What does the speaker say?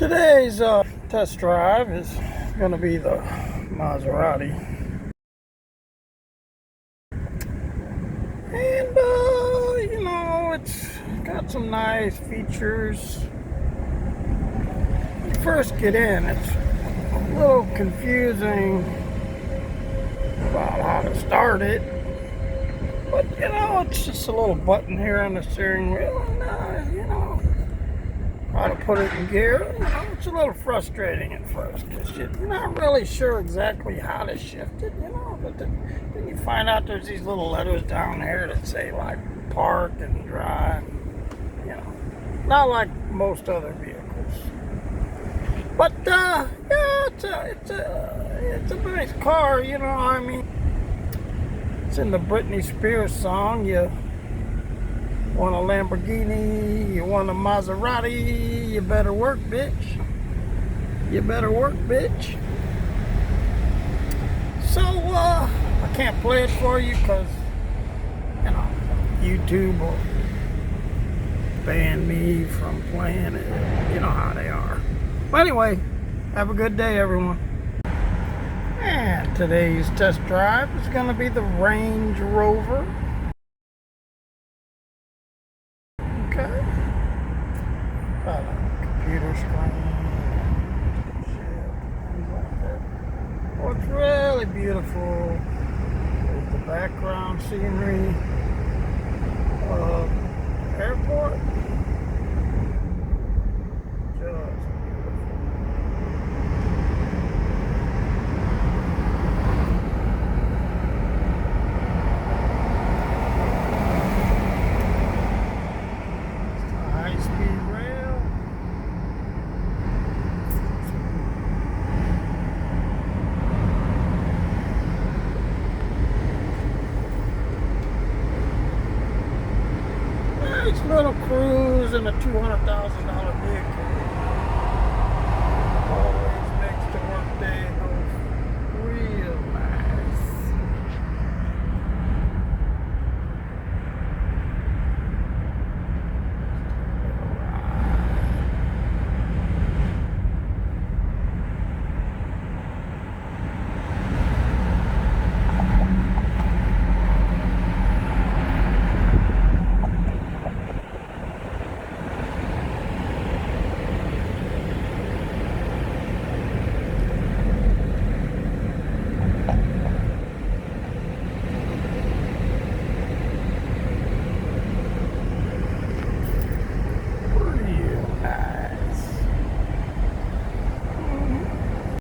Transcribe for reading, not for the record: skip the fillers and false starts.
Today's test drive is going to be the Maserati. And, it's got some nice features. When you first get in, it's a little confusing about how to start it. But, it's just a little button here on the steering wheel. And, how to put it in gear. It's a little frustrating at first because you're not really sure exactly how to shift it, but then you find out there's these little letters down there that say like park and drive, not like most other vehicles. But yeah, it's a nice car, it's in the Britney Spears song. You want a Lamborghini, you want a Maserati, you better work, bitch. You better work, bitch. So, I can't play it for you because, YouTube will ban me from playing it. You know how they are. But anyway, have a good day, everyone. And today's test drive is going to be the Range Rover. Okay. Got a computer screen, things like that. Oh, it's really beautiful. There's the background scenery of the airport. Just little cruise in a $200,000 vehicle always makes the work day